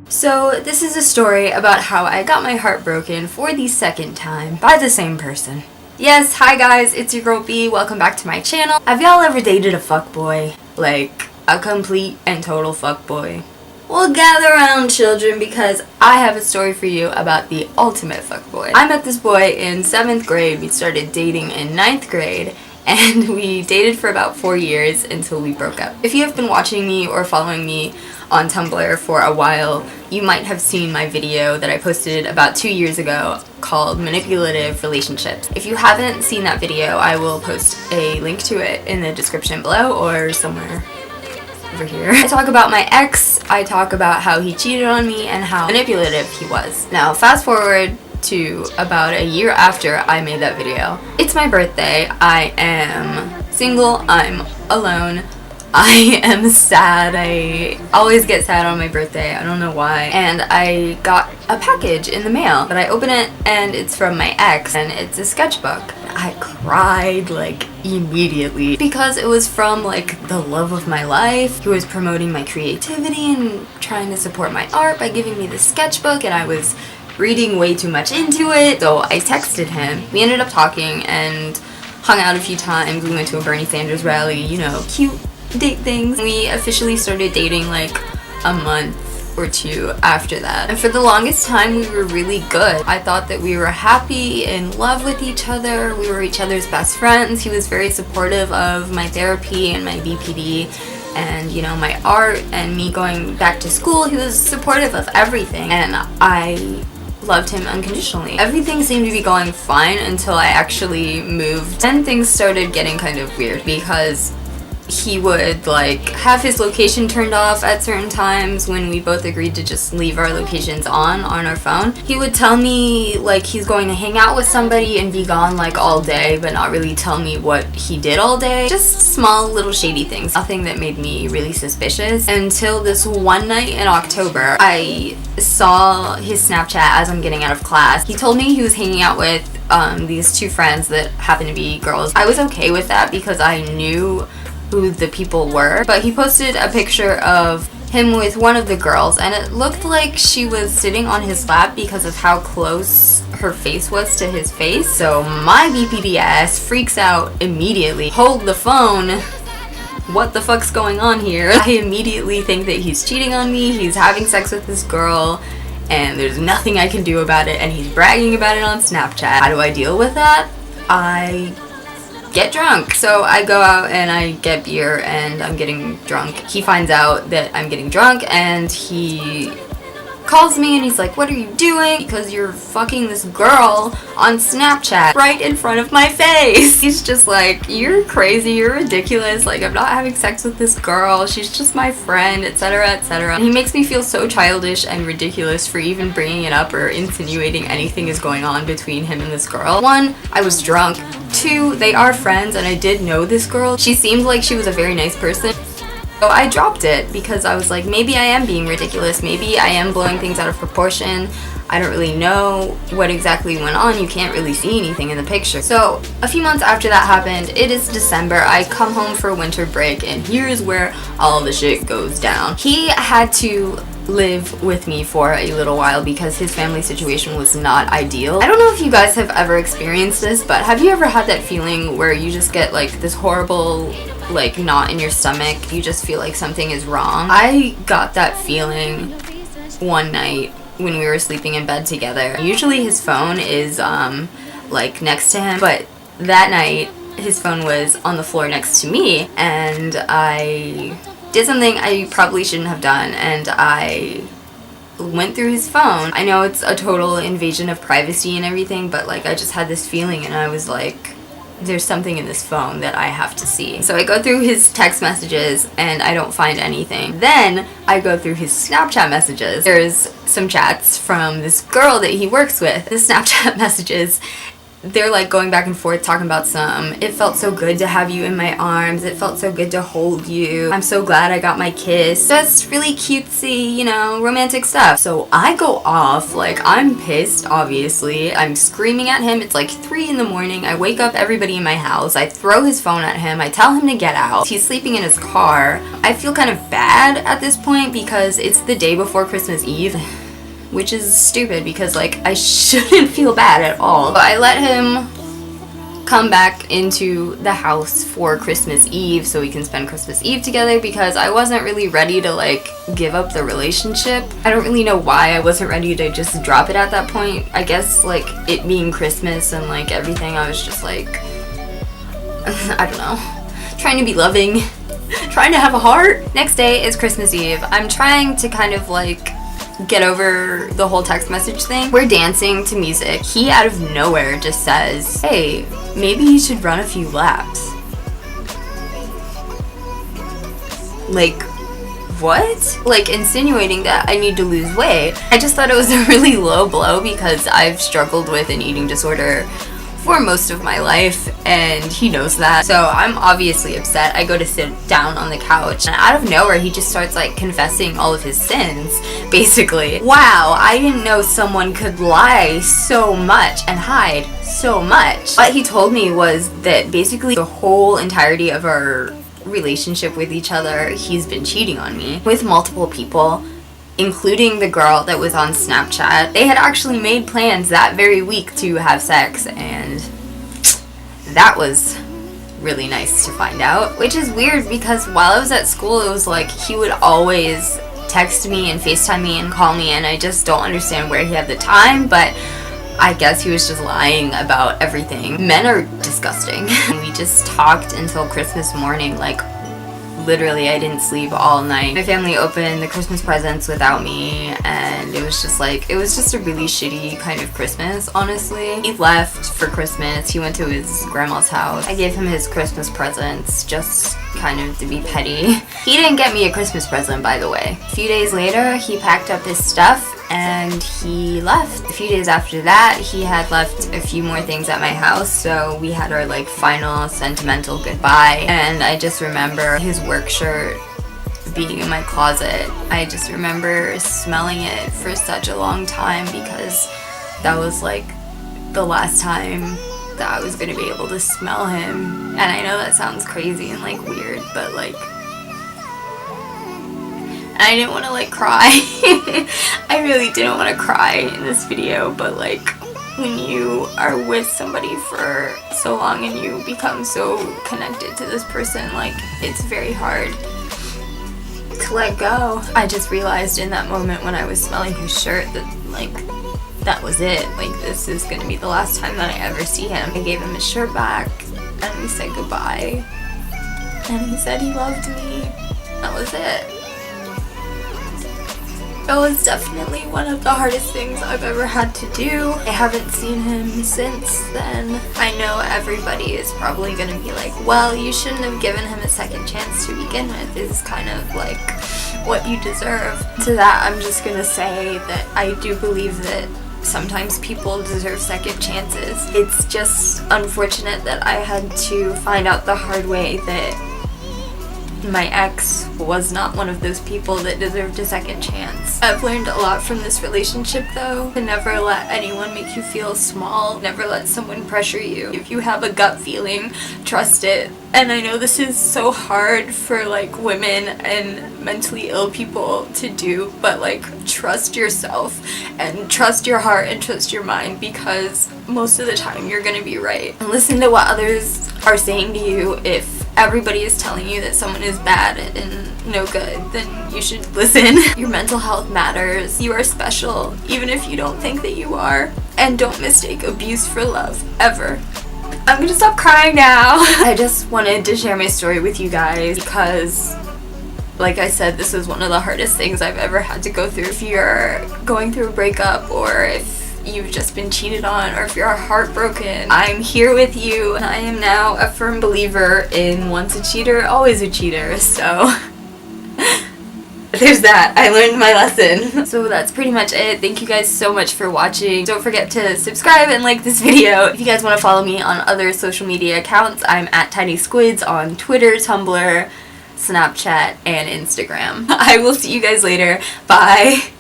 So this is a story about how I got my heart broken for the second time by the same person. Yes, hi guys, it's your girl B, welcome back to my channel. Have y'all ever dated a fuckboy? Like, a complete and total fuckboy? Well, gather around children because I have a story for you about the ultimate fuckboy. I met this boy in 7th grade, we started dating in 9th grade, and we dated for about 4 years until we broke up. If you have been watching me or following me on Tumblr for a while, you might have seen my video that I posted about 2 years ago called Manipulative Relationships. If you haven't seen that video, I will post a link to it in the description below or somewhere over here. I talk about my ex, I talk about how he cheated on me and how manipulative he was. Now fast forward to about a year after I made that video. It's my birthday, I am single, I'm alone, I am sad. I always get sad on my birthday, I don't know why. And I got a package in the mail, but I open it and it's from my ex and it's a sketchbook. I cried like immediately because it was from like the love of my life. He was promoting my creativity and trying to support my art by giving me this sketchbook, and I was reading way too much into it. So I texted him. We ended up talking and hung out a few times. We went to a Bernie Sanders rally, you know, cute date things. We officially started dating like a month or two after that, and for the longest time we were really good. I thought that we were happy, in love with each other, we were each other's best friends. He was very supportive of my therapy and my BPD and, you know, my art and me going back to school. He was supportive of everything and I loved him unconditionally. Everything seemed to be going fine until I actually moved. Then things started getting kind of weird because he would like have his location turned off at certain times when we both agreed to just leave our locations on our phone. He would tell me like he's going to hang out with somebody and be gone like all day, but not really tell me what he did all day. Just small little shady things. Nothing that made me really suspicious until this one night in October. I saw his Snapchat as I'm getting out of class. He told me he was hanging out with these two friends that happened to be girls. I was okay with that because I knew who the people were, but he posted a picture of him with one of the girls and it looked like she was sitting on his lap because of how close her face was to his face. So my BPD ass freaks out immediately. Hold the phone. What the fuck's going on here? I immediately think that he's cheating on me, he's having sex with this girl, and there's nothing I can do about it, and he's bragging about it on Snapchat. How do I deal with that? I get drunk. So I go out and I get beer and I'm getting drunk. He finds out that I'm getting drunk and he calls me and he's like, "What are you doing? Because you're fucking this girl on Snapchat right in front of my face." He's just like, "You're crazy, you're ridiculous, like I'm not having sex with this girl, she's just my friend, etc, etc." And he makes me feel so childish and ridiculous for even bringing it up or insinuating anything is going on between him and this girl. One, I was drunk. Two, they are friends and I did know this girl. She seemed like she was a very nice person. So I dropped it because I was like, maybe I am being ridiculous, maybe I am blowing things out of proportion. I don't really know what exactly went on, you can't really see anything in the picture. So a few months after that happened, it is December, I come home for winter break and here's where all the shit goes down. He had to live with me for a little while because his family situation was not ideal. I don't know if you guys have ever experienced this, but have you ever had that feeling where you just get like this horrible like knot in your stomach, you just feel like something is wrong? I got that feeling one night when we were sleeping in bed together. Usually his phone is like next to him, but that night his phone was on the floor next to me and I did something I probably shouldn't have done and I went through his phone. I know it's a total invasion of privacy and everything, but like I just had this feeling and I was like, there's something in this phone that I have to see. So I go through his text messages and I don't find anything. Then I go through his Snapchat messages. There's some chats from this girl that he works with. The Snapchat messages, they're like going back and forth talking about it felt so good to have you in my arms, it felt so good to hold you, I'm so glad I got my kiss. That's really cutesy, you know, romantic stuff. So I go off, like I'm pissed, obviously. I'm screaming at him. It's like 3 in the morning. I wake up everybody in my house. I throw his phone at him. I tell him to get out. He's sleeping in his car. I feel kind of bad at this point because it's the day before Christmas Eve, which is stupid because like I shouldn't feel bad at all. But I let him come back into the house for Christmas Eve so we can spend Christmas Eve together because I wasn't really ready to like give up the relationship. I don't really know why I wasn't ready to just drop it at that point. I guess like it being Christmas and like everything, I was just like, I don't know, trying to be loving, trying to have a heart. Next day is Christmas Eve. I'm trying to kind of like get over the whole text message thing. We're dancing to music. He out of nowhere just says, hey, maybe you should run a few laps. Like, what? Like insinuating that I need to lose weight. I just thought it was a really low blow because I've struggled with an eating disorder for most of my life and he knows that. So I'm obviously upset. I go to sit down on the couch and out of nowhere he just starts like confessing all of his sins, basically. Wow, I didn't know someone could lie so much and hide so much. What he told me was that basically the whole entirety of our relationship with each other, he's been cheating on me with multiple people, including the girl that was on Snapchat. They had actually made plans that very week to have sex, and that was really nice to find out. Which is weird because while I was at school, it was like he would always text me and FaceTime me and call me, and I just don't understand where he had the time, but I guess he was just lying about everything. Men are disgusting. We just talked until Christmas morning, like literally I didn't sleep all night. My family opened the Christmas presents without me and it was just like, it was just a really shitty kind of Christmas, honestly. He left for Christmas. He went to his grandma's house. I gave him his Christmas presents just kind of to be petty. He didn't get me a Christmas present, by the way. A few days later, he packed up his stuff and he left. A few days after that, he had left a few more things at my house, so we had our like final sentimental goodbye. And I just remember his work shirt being in my closet. I just remember smelling it for such a long time because that was like the last time that I was gonna be able to smell him. And I know that sounds crazy and like weird, but like I didn't want to like cry. I really didn't want to cry in this video, but like when you are with somebody for so long and you become so connected to this person, like it's very hard to let go. I just realized in that moment when I was smelling his shirt that like that was it. Like this is gonna be the last time that I ever see him. I gave him his shirt back and we said goodbye. And he said he loved me. That was it. It was definitely one of the hardest things I've ever had to do. I haven't seen him since then. I know everybody is probably gonna be like, well, you shouldn't have given him a second chance to begin with, is kind of like what you deserve. To that, I'm just gonna say that I do believe that sometimes people deserve second chances. It's just unfortunate that I had to find out the hard way that my ex was not one of those people that deserved a second chance. I've learned a lot from this relationship though, to never let anyone make you feel small, never let someone pressure you. If you have a gut feeling, trust it. And I know this is so hard for like women and mentally ill people to do, but like trust yourself and trust your heart and trust your mind, because most of the time you're gonna be right. And listen to what others are saying to you. If everybody is telling you that someone is bad and no good, then you should listen. Your mental health matters. You are special, even if you don't think that you are. And don't mistake abuse for love, ever. I'm gonna stop crying now. I just wanted to share my story with you guys because, like I said, this is one of the hardest things I've ever had to go through. If you're going through a breakup, or if you've just been cheated on, or if you're heartbroken, I'm here with you. And I am now a firm believer in once a cheater, always a cheater. So there's that. I learned my lesson. So that's pretty much it. Thank you guys so much for watching. Don't forget to subscribe and like this video. If you guys want to follow me on other social media accounts, I'm at Tinysquids on Twitter, Tumblr, Snapchat, and Instagram. I will see you guys later. Bye.